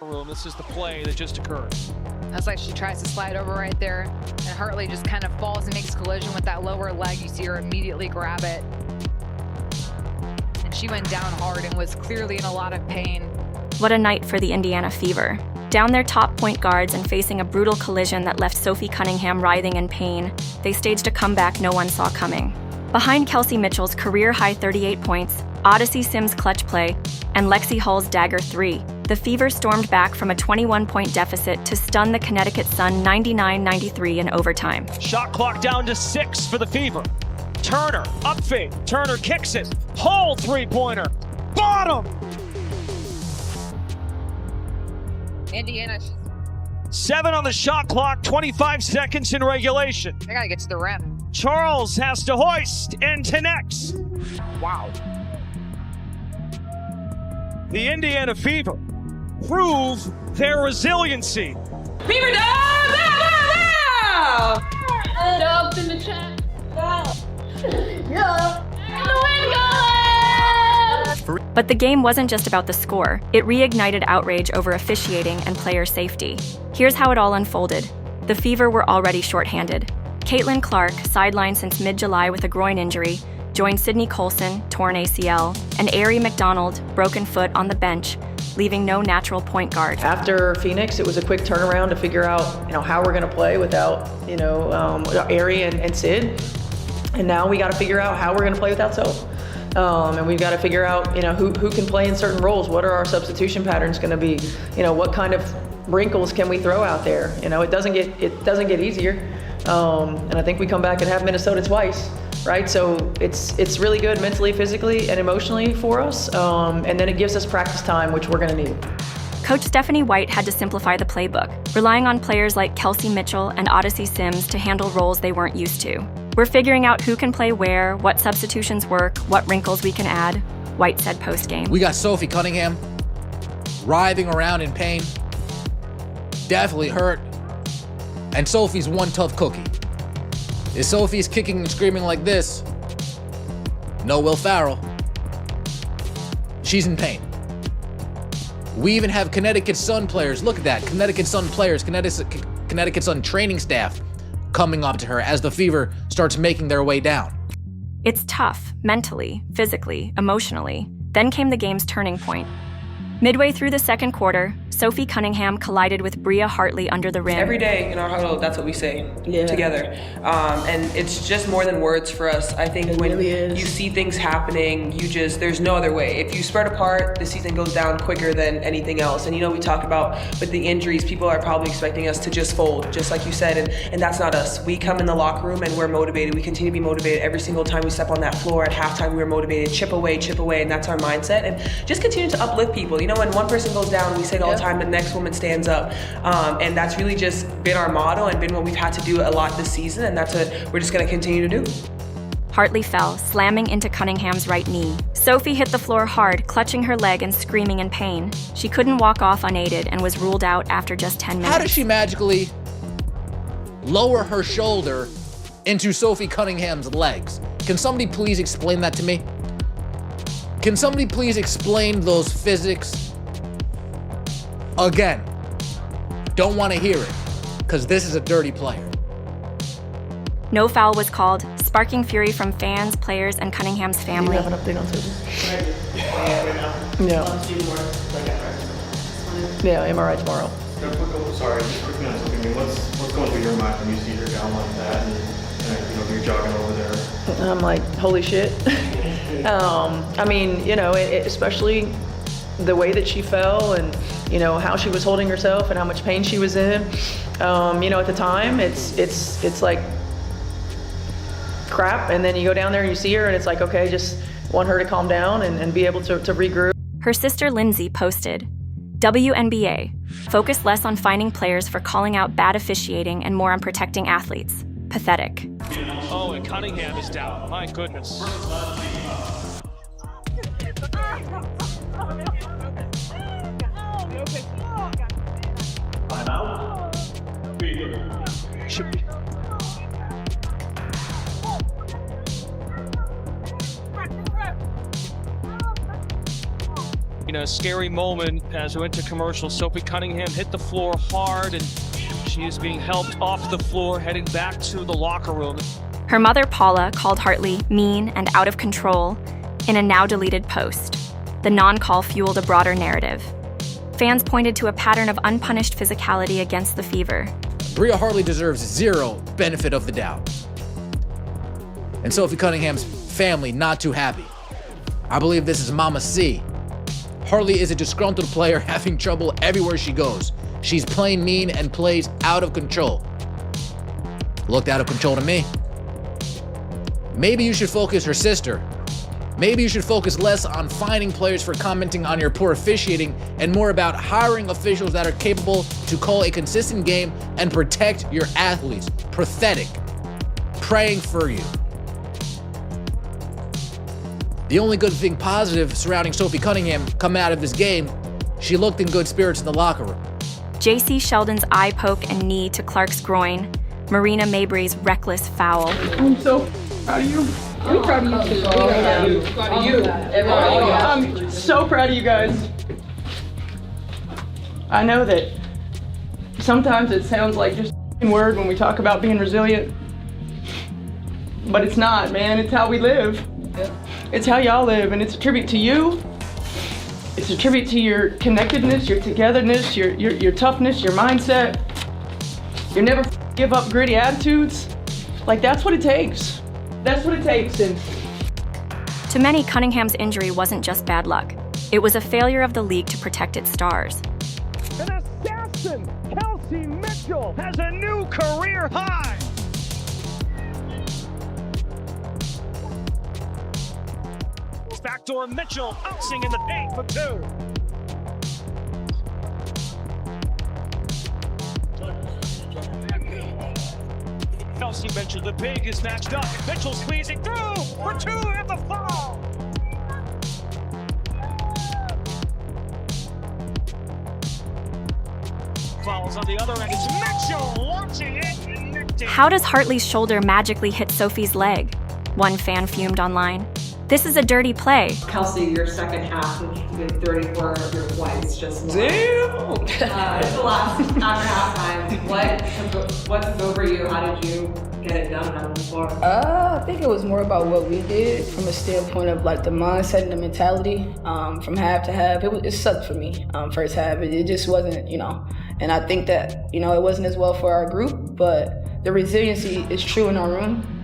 room. This is the play that just occurred. That's like she tries to slide over right there, and Hartley just kind of falls and makes collision with that lower leg. You see her immediately grab it. And she went down hard and was clearly in a lot of pain. What a night for the Indiana Fever. Down their top point guards and facing a brutal collision that left Sophie Cunningham writhing in pain, they staged a comeback no one saw coming. Behind Kelsey Mitchell's career-high 38 points, Odyssey Sims' clutch play, and Lexi Hull's dagger 3, the Fever stormed back from a 21-point deficit to stun the Connecticut Sun 99-93 in overtime. Shot clock down to 6 for the Fever. Turner, up fade. Turner kicks it. Hull three-pointer. Bottom! Indiana, 7 on the shot clock, 25 seconds in regulation. they gotta get to the rim. Charles has to hoist and connects. Wow. The Indiana Fever prove their resiliency. Fever down! Dubs in the chat. Yeah. But the game wasn't just about the score. It reignited outrage over officiating and player safety. Here's how it all unfolded. The Fever were already shorthanded. Caitlyn Clark, sidelined since mid-July with a groin injury, joined Sydney Colson, torn ACL, and Aerie McDonald, broken foot, on the bench, leaving no natural point guard. After Phoenix, it was a quick turnaround to figure out, how we're going to play without, Aerie and Sid. And now we got to figure out how we're going to play without Soph. And we've got to figure out, who can play in certain roles. What are our substitution patterns going to be? What kind of wrinkles can we throw out there? It doesn't get easier. And I think we come back and have Minnesota twice, right? So it's really good mentally, physically, and emotionally for us. And then it gives us practice time, which we're going to need. Coach Stephanie White had to simplify the playbook, relying on players like Kelsey Mitchell and Odyssey Sims to handle roles they weren't used to. We're figuring out who can play where, what substitutions work, what wrinkles we can add, White said post-game. We got Sophie Cunningham writhing around in pain, definitely hurt, and Sophie's one tough cookie. If Sophie's kicking and screaming like this, no Will Farrell, she's in pain. We even have Connecticut Sun players, look at that, Connecticut Sun players, Connecticut Sun training staff coming up to her as the Fever starts making their way down. It's tough, mentally, physically, emotionally. Then came the game's turning point. Midway through the second quarter, Sophie Cunningham collided with Bria Hartley under the rim. Every day in our huddle, that's what we say together. And it's just more than words for us. I think when you see things happening, there's no other way. If you spread apart, the season goes down quicker than anything else. And we talk about with the injuries, people are probably expecting us to just fold, just like you said, and that's not us. We come in the locker room and we're motivated. We continue to be motivated every single time we step on that floor. At halftime, we were motivated, chip away, and that's our mindset. And just continue to uplift people. When one person goes down, we say it all the time, the next woman stands up. And that's really just been our motto and been what we've had to do a lot this season, and that's what we're just going to continue to do. Hartley fell, slamming into Cunningham's right knee. Sophie hit the floor hard, clutching her leg and screaming in pain. She couldn't walk off unaided and was ruled out after just 10 minutes. How does she magically lower her shoulder into Sophie Cunningham's legs? Can somebody please explain that to me? Can somebody please explain those physics? Again, don't want to hear it, because this is a dirty player. No foul was called, sparking fury from fans, players, and Cunningham's family. Do you have an update on Sophie? Yeah, MRI tomorrow. Sorry, just quickly on something. What's going through your mind when you see her down like that, and you're jogging over there? I'm like, holy shit. Especially the way that she fell and, how she was holding herself and how much pain she was in. At the time, it's like crap. And then you go down there and you see her and it's like, okay, just want her to calm down and be able to regroup. Her sister Lindsay posted, WNBA, focus less on finding players for calling out bad officiating and more on protecting athletes. Pathetic. Oh, and Cunningham is down. My goodness. Should be. Scary moment as we went to commercial. Sophie Cunningham hit the floor hard, and she is being helped off the floor, heading back to the locker room. Her mother, Paula, called Hartley mean and out of control in a now-deleted post. The non-call fueled a broader narrative. Fans pointed to a pattern of unpunished physicality against the Fever. Bria Hartley deserves zero benefit of the doubt. And Sophie Cunningham's family not too happy. I believe this is Mama C. Hartley is a disgruntled player having trouble everywhere she goes. She's playing mean and plays out of control. Looked out of control to me. Maybe you should focus, her sister. Maybe you should focus less on finding players for commenting on your poor officiating and more about hiring officials that are capable to call a consistent game and protect your athletes. Pathetic. Praying for you. The only good thing positive surrounding Sophie Cunningham coming out of this game, she looked in good spirits in the locker room. J.C. Sheldon's eye poke and knee to Clark's groin, Marina Mabry's reckless foul. I'm so proud of you. I'm proud of you too. Proud of you. I'm so proud of you guys. I know that sometimes it sounds like just a word when we talk about being resilient, but it's not, man. It's how we live. It's how y'all live, and it's a tribute to you. It's a tribute to your connectedness, your togetherness, your toughness, your mindset. You never give up gritty attitudes. Like, that's what it takes. That's what it takes. And to many, Cunningham's injury wasn't just bad luck. It was a failure of the league to protect its stars. An assassin, Kelsey Mitchell, has a new career high. Backdoor Mitchell bouncing in the paint for two. Kelsey Mitchell, the big, is matched up. Mitchell squeezing through for two at the foul. Fouls on the other end. It's Mitchell launching it and nicked it. How does Hartley's shoulder magically hit Sophie's leg? One fan fumed online. This is a dirty play. Kelsey, your second half with 34 of your points just won. Damn! The last after halftime, what took over you? How did you get it done on the floor? I think it was more about what we did from a standpoint of like the mindset and the mentality from half to half. It sucked for me first half. It just wasn't, and I think that, it wasn't as well for our group, but the resiliency is true in our room.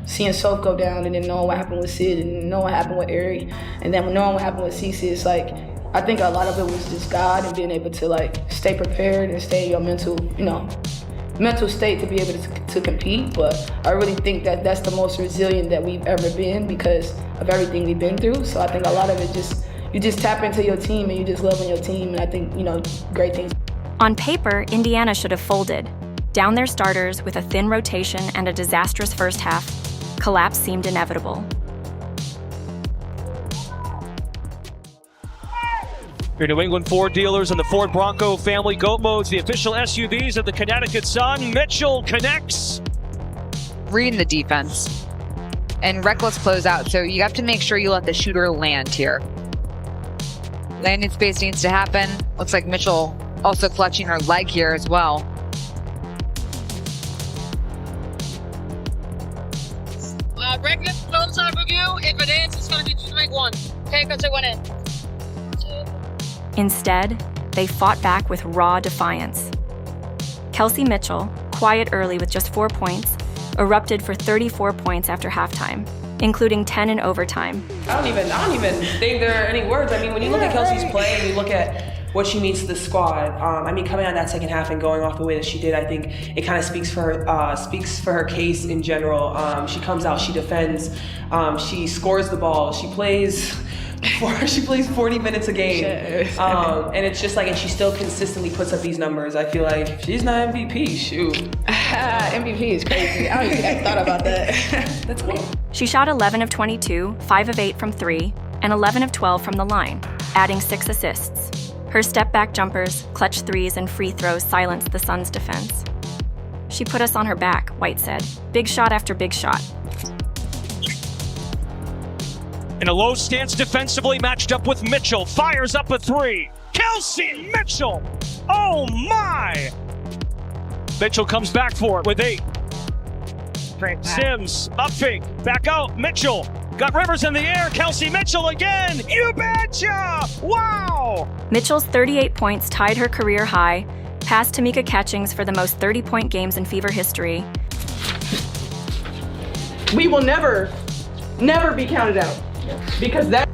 Seeing Soph go down and then knowing what happened with Sid and knowing what happened with Ari and then knowing what happened with Cece, it's like, I think a lot of it was just God and being able to like stay prepared and stay in your mental state to be able to compete. But I really think that that's the most resilient that we've ever been because of everything we've been through. So I think a lot of it you just tap into your team and you just love on your team, and I think, great things. On paper, Indiana should have folded. Down their starters with a thin rotation and a disastrous first half, collapse seemed inevitable. Your New England Ford dealers and the Ford Bronco family goat modes, the official SUVs of the Connecticut Sun. Mitchell connects. Reading the defense and reckless closeout, so you have to make sure you let the shooter land here. Landing space needs to happen. Looks like Mitchell also clutching her leg here as well. Break it, phone side for you. If it is, it's going to be just make one. Okay, because it went in. Instead, they fought back with raw defiance. Kelsey Mitchell, quiet early with just 4 points, erupted for 34 points after halftime, including 10 in overtime. I don't even think there are any words. I mean, when you look at Kelsey's play and you look at what she means to the squad, coming out that second half and going off the way that she did, I think it kind of speaks for her case in general. She comes out, she defends, she scores the ball, she plays 40 minutes a game, and it's just like, and she still consistently puts up these numbers. I feel like if she's not MVP, shoot. MVP is crazy. I don't even think I thought about that. That's cool. She shot 11 of 22, 5 of 8 from 3, and 11 of 12 from the line, adding 6 assists. Her step-back jumpers, clutch threes, and free throws silenced the Suns' defense. She put us on her back, White said. Big shot after big shot. In a low stance defensively, matched up with Mitchell. Fires up a three. Kelsey Mitchell! Oh my! Mitchell comes back for it with 8. Sims, up fake, back out, Mitchell. Got Rivers in the air, Kelsey Mitchell again! You betcha! Wow! Mitchell's 38 points tied her career high, passed Tamika Catchings for the most 30-point games in Fever history. We will never be counted out because that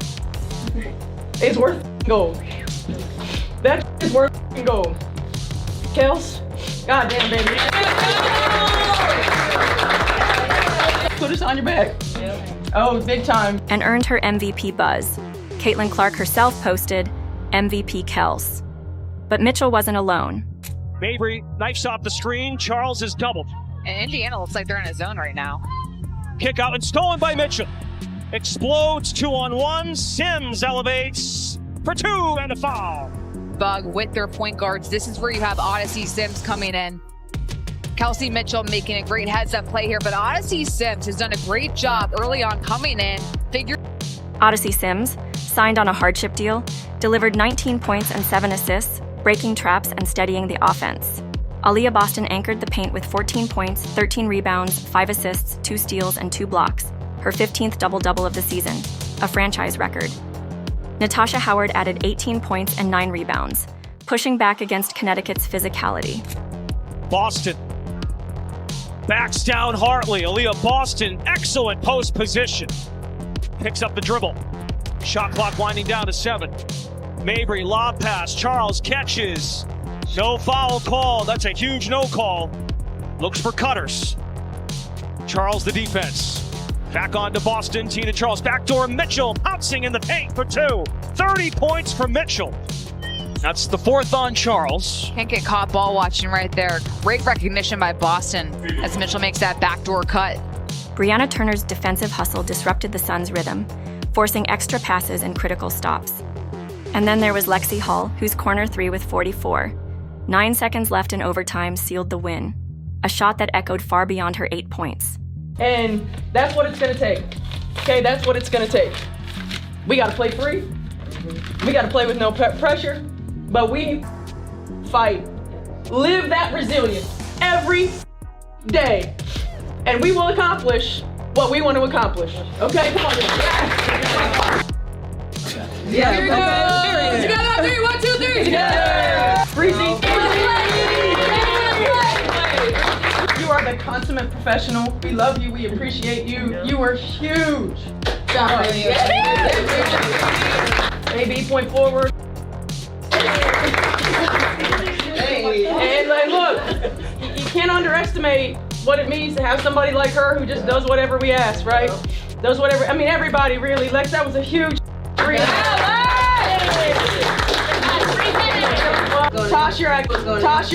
is worth gold. That is worth gold. Kels, goddamn baby. Put us on your back. Oh, big time. And earned her MVP buzz. Caitlyn Clark herself posted, MVP Kels. But Mitchell wasn't alone. Mabry knifes off the screen, Charles is doubled. And Indiana looks like they're in a zone right now. Kick out and stolen by Mitchell. Explodes 2-on-1. Sims elevates for 2 and a foul. Bug with their point guards. This is where you have Odyssey Sims coming in. Kelsey Mitchell making a great heads-up play here, but Odyssey Sims has done a great job early on coming in. Odyssey Sims, signed on a hardship deal, delivered 19 points and 7 assists, breaking traps and steadying the offense. Aaliyah Boston anchored the paint with 14 points, 13 rebounds, 5 assists, 2 steals, and 2 blocks, her 15th double-double of the season, a franchise record. Natasha Howard added 18 points and 9 rebounds, pushing back against Connecticut's physicality. Boston backs down Hartley. Aaliyah Boston, excellent post position. Picks up the dribble. Shot clock winding down to 7. Mabry, lob pass. Charles catches. No foul call. That's a huge no call. Looks for cutters. Charles the defense. Back on to Boston. Tina Charles. Backdoor Mitchell pouncing in the paint for 2. 30 points for Mitchell. That's the 4th on Charles. Can't get caught ball watching right there. Great recognition by Boston as Mitchell makes that backdoor cut. Brianna Turner's defensive hustle disrupted the Suns' rhythm, forcing extra passes and critical stops. And then there was Lexi Hull, whose corner 3 with 44. 9 seconds left in overtime sealed the win. A shot that echoed far beyond her 8 points. And that's what it's gonna take. Okay, that's what it's gonna take. We gotta play free. We gotta play with no pressure. But we fight, live that resilience every day, and we will accomplish what we want to accomplish. Okay, come on. Yeah. Here we go. Together, 3, 1, 2, 3. Together. Breezy. You are the consummate professional. We love you. We appreciate you. You are huge. AB, point forward. And like, look, you can't underestimate what it means to have somebody like her who just does whatever we ask, right? Does whatever. I mean, everybody really. Lex, that was a huge. Toss your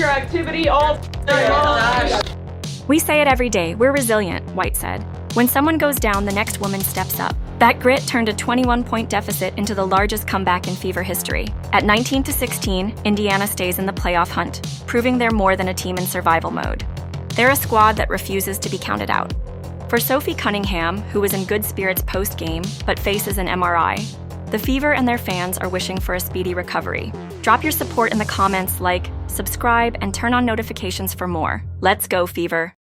activity all day long. We say it every day. We're resilient, White said. When someone goes down, the next woman steps up. That grit turned a 21-point deficit into the largest comeback in Fever history. At 19-16, Indiana stays in the playoff hunt, proving they're more than a team in survival mode. They're a squad that refuses to be counted out. For Sophie Cunningham, who was in good spirits post-game, but faces an MRI, the Fever and their fans are wishing for a speedy recovery. Drop your support in the comments, like, subscribe, and turn on notifications for more. Let's go, Fever.